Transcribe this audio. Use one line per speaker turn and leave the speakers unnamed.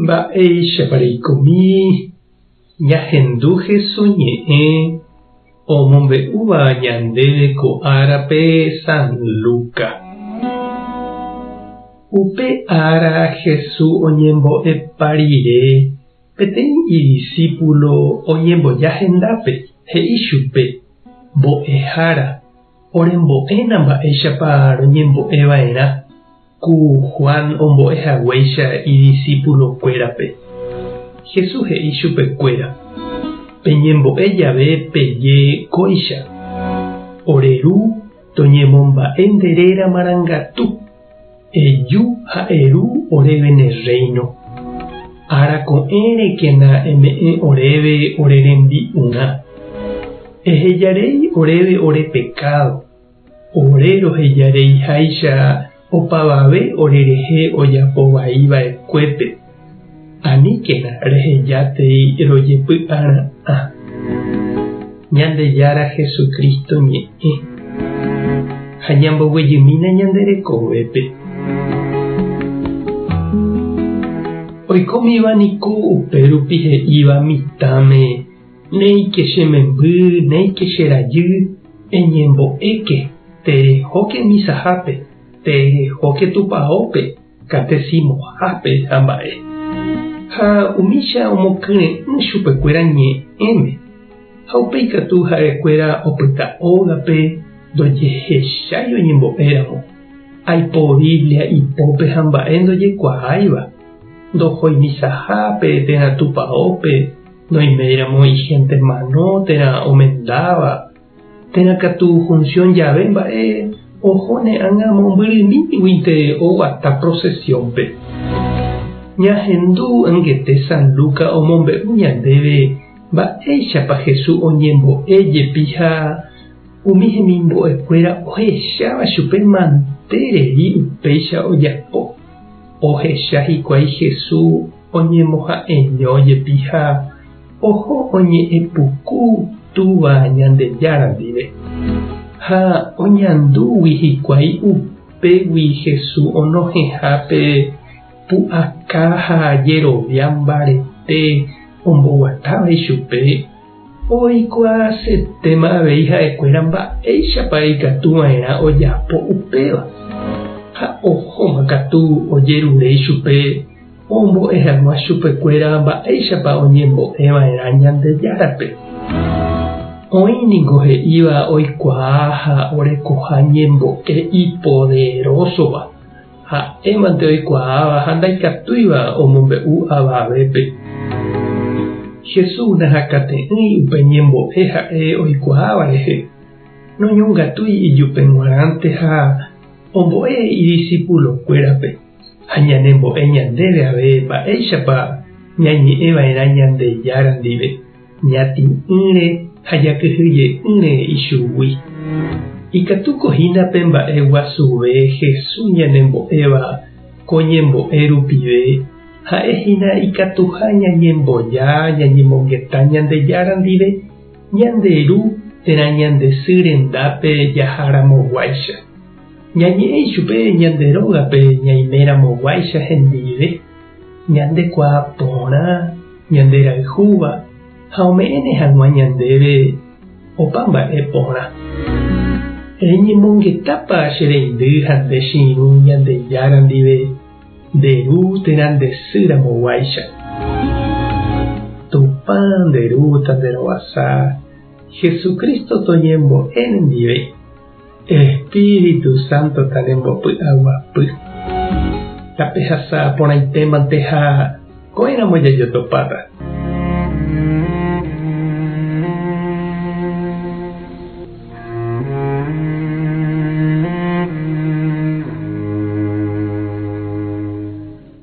Mba'eichapareikomi ñahendu Jesús ñe'ẽ omombe'úva ñandéve ko árape San Luca. Upe ára Jesús oñembo'epa rire peteĩ idiscípulo oñembojahendápe he'i chupe mbo'ehára orembo'éna mba'éichapa roñembo'eva'erã ku Juan ombo'ehaguéicha idiscípulokuérape. Jesús he'i chupekuéra: peñembo'e jave peje kóicha, oreru toñemomba'enderéra marangatu, eju ha eru oréve ne reino. Arako'ẽrekena eme'ẽ oréve ore rembi'urã. Ehejarei oréve ore pecado, ore rohejareiháicha opavave orerehe ojapovaiva'ekuépe. Aníkena rehejátei rojepy'ara'ã. Ñandejára Jesucristo ñe'ẽ ha ñamboguejymína ñande rekovépe. Oikómiva niko upérupi he'íva mitãme: néike che memby, néike che rajy, eñembo'éke, terejóke misahápe, terejóke tupãópe, katesimohápe ha mba'e. Ha umícha omokyrẽ'ỹ chupekuéra ñe'ẽme. Ha upéi katu ha'ekuéra opyta ógape ndojehechái oñembo'éramo. Aipo Biblia ipópe ha mba'e ndojekuaáiva. Ndohói misahápe térã tupãópe, noiméramo igente manó térã omendáva, térã katu función jave mba'e ohone'ãnga mombyrymíguinte oguata procesiónpe. Ñahendu ãngete San Luca omombe'u ñandéve mba'éichapa Jesús oñembo'éjepi ha umi hemimbo'ekuéra ohecháva chupe mantéreri upéicha ojapo. Ohecha hikuái Jesús oñemoha'eñójepi ha oho oñe'ẽpuku túva Ñandejára ndive. Ha oñandúgui hikuái upégui Jesús onohẽhápe pu'aka ha jerovia mbarete omboguatávai chupe. Oikuaasetéma avei ha'ekuéra mba'éichapa ikatuva'erã ojapo upéva. Ha ohóma katu ojeruréi chupe ombo'ehag̃ua chupekuéra mba'éichapa oñembo'eva'erã Ñandejárape. Oĩniko he'íva oikuaa ha orekoha ñembo'e ipoderosova. Ha'émante oikuaáva ha ndaikatúiva omombe'u avavépe. Jesús nahakate'ỹi upe ñembo'e ha'e oikuaáva rehe. Noñongatúi ijupe g̃uarãnte ha ombo'e idiscípulokuérape. Ha ñanembo'e ñandéve ave mba'éichapa ñañe'ẽva'erã Ñandejára ndive, ñati'ỹre ha jakyhyje'ỹre ichugui. Ikatukohínape mba'e guasuve Jesús ñanembo'éva ko ñembo'e rupive, ha'ehína ikatuha ñañemboja ñañemongeta Ñandejára ndive ñanderu térã ñande sy rendápe jaharamoguáicha. Ñañe'ẽi chupe ñanderógape ñaiméramoguáicha hendive, ñandekuaa porã, ñanderayhúva, ha ome'ẽne hag̃ua ñandéve opa mba'e porã. Reñemongetápa che reindy ha ndechirũ Ñandejára ndive nderu térã nde sýramoguáicha. Tupã nderúta nderovasa Jesucristo toñembo'e nendive. Espíritu Santo tanembopy'aguapy. Tapehasa porãitémante ha ko'ẽramo jajotopáta.